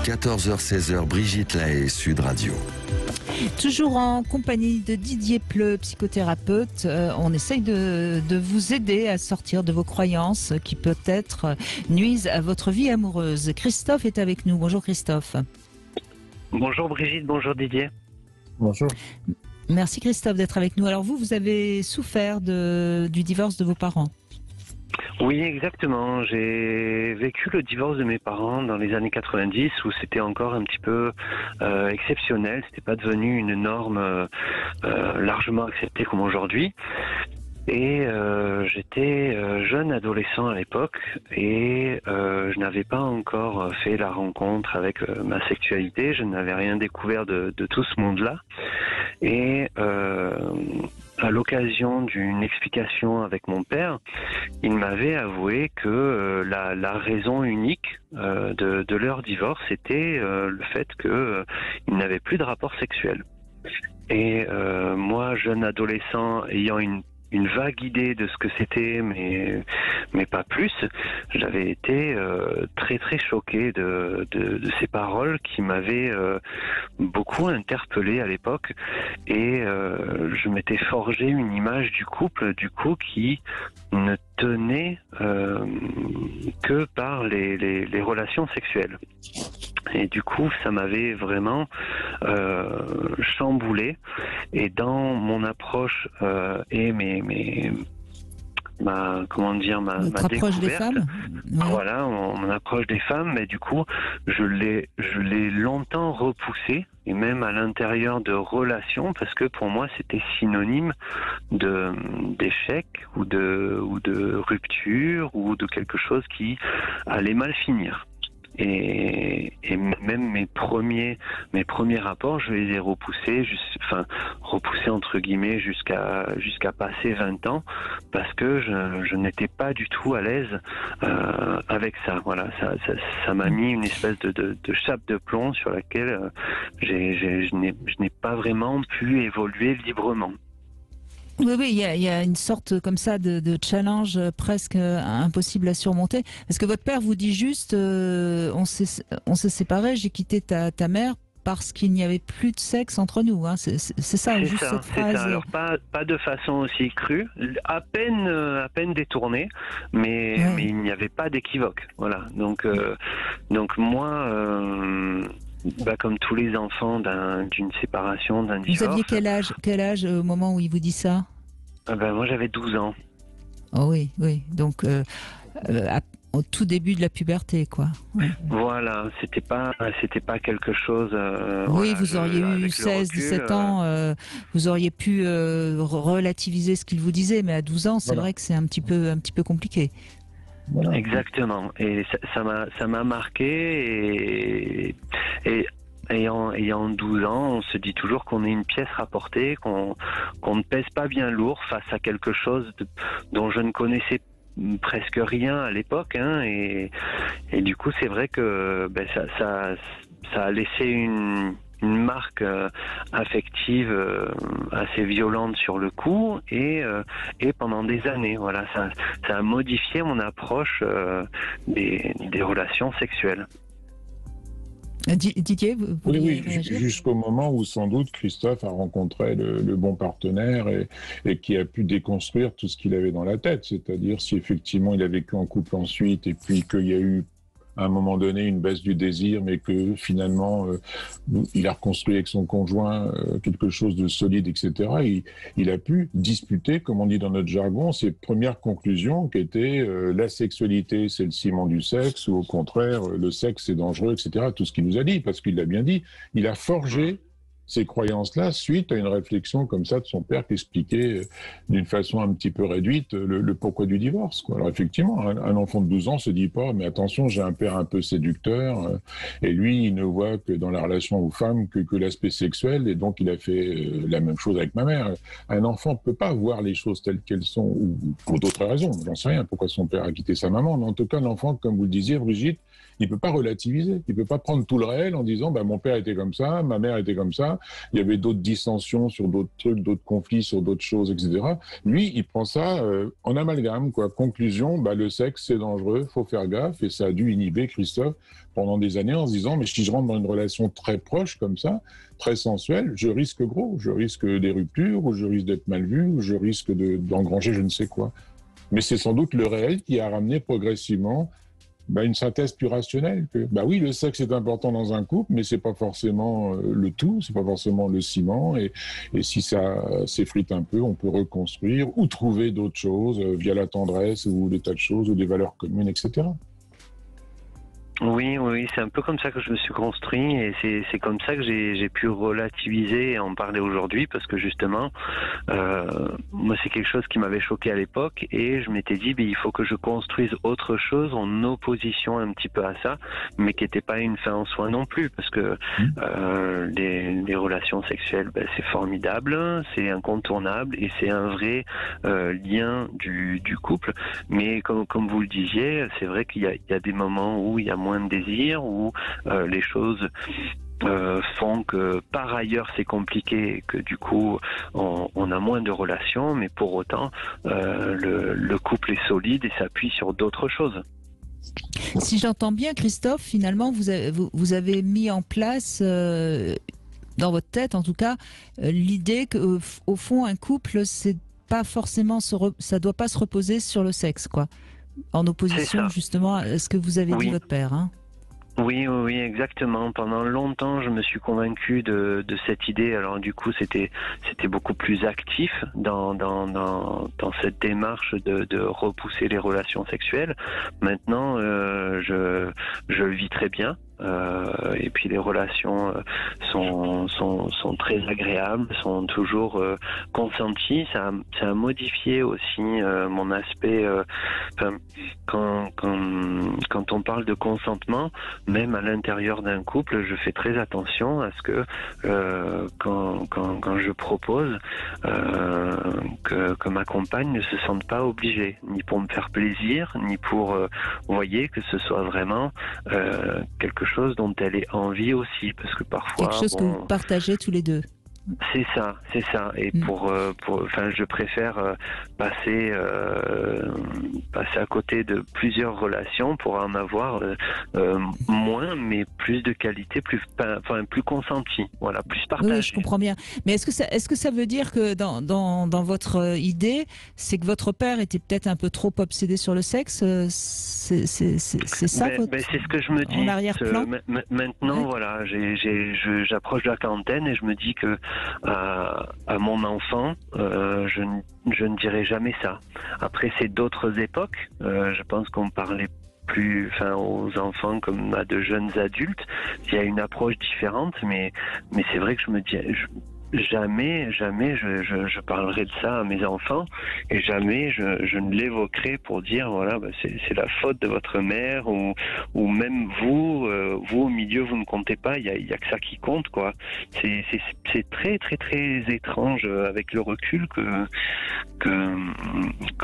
14h-16h, Brigitte Lahaie, Sud Radio. Toujours en compagnie de Didier Pleu, psychothérapeute, on essaye de vous aider à sortir de vos croyances qui peut-être nuisent à votre vie amoureuse. Christophe est avec nous. Bonjour Christophe. Bonjour Brigitte, bonjour Didier. Bonjour. Merci Christophe d'être avec nous. Alors vous avez souffert du divorce de vos parents? Oui, exactement. J'ai vécu le divorce de mes parents dans les années 90 où c'était encore un petit peu exceptionnel. C'était pas devenu une norme largement acceptée comme aujourd'hui. Et j'étais jeune adolescent à l'époque et je n'avais pas encore fait la rencontre avec ma sexualité. Je n'avais rien découvert de tout ce monde-là. Et à l'occasion d'une explication avec mon père, il m'avait avoué que la raison unique de leur divorce était le fait qu'ils n'avaient plus de rapport sexuel. Et moi, jeune adolescent, ayant une vague idée de ce que c'était, mais pas plus, j'avais été très très choqué de ces paroles qui m'avaient beaucoup interpellé à l'époque, et je m'étais forgé une image du couple qui ne tenait que par les relations sexuelles. Et du coup, ça m'avait vraiment chamboulé. Et dans mon approche et ma approche des femmes, voilà, mon approche des femmes, mais du coup, je l'ai longtemps repoussé, et même à l'intérieur de relations, parce que pour moi, c'était synonyme d'échec ou de rupture ou de quelque chose qui allait mal finir. Et même mes premiers rapports, je les ai repoussés entre guillemets jusqu'à passer 20 ans, parce que je n'étais pas du tout à l'aise avec ça. Voilà, ça m'a mis une espèce de chape de plomb sur laquelle je n'ai pas vraiment pu évoluer librement. Oui, il y a une sorte comme ça de challenge presque impossible à surmonter. Parce que votre père vous dit juste, on s'est séparés, j'ai quitté ta mère parce qu'il n'y avait plus de sexe entre nous. Hein. C'est ça, juste cette phrase. C'est ça. Alors pas de façon aussi crue, à peine détournée, mais il n'y avait pas d'équivoque. Voilà. Donc moi. Comme tous les enfants d'une séparation, d'un divorce. Vous aviez quel âge au moment où il vous dit ça? Moi j'avais 12 ans. Oh oui. Donc au tout début de la puberté, quoi. Ouais. Voilà, c'était pas quelque chose. Oui, vous auriez eu 16, 17 ans, vous auriez pu relativiser ce qu'il vous disait, mais à 12 ans, c'est vrai que c'est un petit peu compliqué. Voilà. Exactement, et ça m'a marqué, et ayant 12 ans, on se dit toujours qu'on est une pièce rapportée, qu'on ne pèse pas bien lourd face à quelque chose dont je ne connaissais presque rien à l'époque, hein, et du coup c'est vrai que ça a laissé une marque affective assez violente sur le coup, et pendant des années. Voilà, ça a modifié mon approche des relations sexuelles. Didier, vous oui, jusqu'au moment où sans doute Christophe a rencontré le bon partenaire et qui a pu déconstruire tout ce qu'il avait dans la tête. C'est-à-dire si effectivement il a vécu en couple ensuite et puis qu'il y a eu à un moment donné une baisse du désir, mais que finalement il a reconstruit avec son conjoint quelque chose de solide, etc. Il a pu disputer, comme on dit dans notre jargon, ses premières conclusions qui étaient la sexualité c'est le ciment du sexe, ou au contraire le sexe c'est dangereux, etc. Tout ce qu'il nous a dit, parce qu'il l'a bien dit, il a forgé ces croyances-là suite à une réflexion comme ça de son père qui expliquait d'une façon un petit peu réduite le pourquoi du divorce, quoi. Alors effectivement, un enfant de 12 ans se dit pas, mais attention, j'ai un père un peu séducteur, et lui, il ne voit que dans la relation aux femmes que l'aspect sexuel, et donc il a fait la même chose avec ma mère. Un enfant ne peut pas voir les choses telles qu'elles sont, ou pour d'autres raisons, j'en sais rien, pourquoi son père a quitté sa maman, mais en tout cas, l'enfant, comme vous le disiez, Brigitte, il peut pas relativiser. Il peut pas prendre tout le réel en disant, mon père était comme ça, ma mère était comme ça, il y avait d'autres dissensions sur d'autres trucs, d'autres conflits sur d'autres choses, etc. Lui, il prend ça en amalgame, quoi. Conclusion, le sexe, c'est dangereux, faut faire gaffe, et ça a dû inhiber Christophe pendant des années en se disant, mais si je rentre dans une relation très proche comme ça, très sensuelle, je risque gros, je risque des ruptures, ou je risque d'être mal vu, ou je risque d'engranger je ne sais quoi. Mais c'est sans doute le réel qui a ramené progressivement une synthèse plus rationnelle. Que, oui, le sexe est important dans un couple, mais c'est pas forcément le tout, c'est pas forcément le ciment. Et si ça s'effrite un peu, on peut reconstruire ou trouver d'autres choses via la tendresse ou des tas de choses ou des valeurs communes, etc. Oui, c'est un peu comme ça que je me suis construit et c'est comme ça que j'ai pu relativiser et en parler aujourd'hui parce que justement, moi c'est quelque chose qui m'avait choqué à l'époque et je m'étais dit il faut que je construise autre chose en opposition un petit peu à ça, mais qui n'était pas une fin en soi non plus parce que les relations sexuelles c'est formidable, c'est incontournable et c'est un vrai lien du couple, mais comme vous le disiez, c'est vrai qu'il y a des moments où il y a moins de désir, où les choses font que par ailleurs c'est compliqué et que du coup on a moins de relations, mais pour autant le couple est solide et s'appuie sur d'autres choses. Si j'entends bien, Christophe, finalement vous avez mis en place dans votre tête en tout cas l'idée que au fond un couple c'est pas forcément ça doit pas se reposer sur le sexe, quoi. En opposition justement à ce que vous avez dit votre père, hein. Oui, exactement. Pendant longtemps, je me suis convaincu de cette idée. Alors du coup, c'était beaucoup plus actif dans cette démarche de repousser les relations sexuelles. Maintenant, je le vis très bien. Et puis les relations sont très agréables, sont toujours consenties. Ça a modifié aussi mon aspect. Quand on parle de consentement, même à l'intérieur d'un couple, je fais très attention à ce que quand je propose que ma compagne ne se sente pas obligée, ni pour me faire plaisir, ni pour voyez que ce soit vraiment quelque chose dont elle ait envie aussi, parce que parfois quelque chose que vous partagez tous les deux. C'est ça. Et je préfère passer à côté de plusieurs relations pour en avoir moins, mais plus de qualité, plus consentie, voilà, plus partagée. Oui, je comprends bien. Mais est-ce que ça veut dire que dans votre idée, c'est que votre père était peut-être un peu trop obsédé sur le sexe? C'est ça c'est ce que je me dis. En arrière-plan. Maintenant, voilà, j'approche de la quarantaine et je me dis que à mon enfant, je ne dirai jamais ça. Après, c'est d'autres époques. Je pense qu'on parlait aux enfants comme à de jeunes adultes. Il y a une approche différente, mais c'est vrai que je me dis... Jamais je parlerai de ça à mes enfants et jamais je ne l'évoquerai pour dire voilà c'est la faute de votre mère ou même vous au milieu vous ne comptez pas, il y a que ça qui compte, quoi. C'est très très très étrange avec le recul que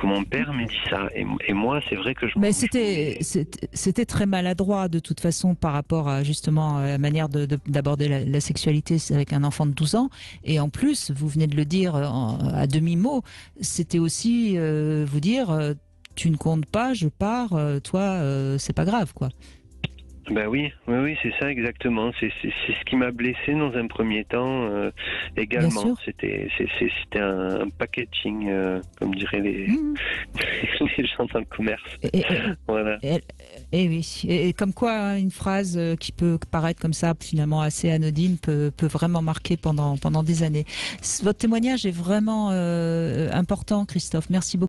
mon père m'ait dit ça et moi c'est vrai que mais c'était très maladroit de toute façon par rapport à justement la manière d'aborder la sexualité avec un enfant de 12 ans. Et en plus, vous venez de le dire à demi-mot, c'était aussi vous dire tu ne comptes pas, je pars, toi, c'est pas grave, quoi. Oui, c'est ça exactement. C'est ce qui m'a blessé dans un premier temps également. C'était un packaging, comme diraient les gens dans le commerce. Voilà. Et oui. Et comme quoi, une phrase qui peut paraître comme ça, finalement assez anodine, peut vraiment marquer pendant des années. Votre témoignage est vraiment important, Christophe. Merci beaucoup.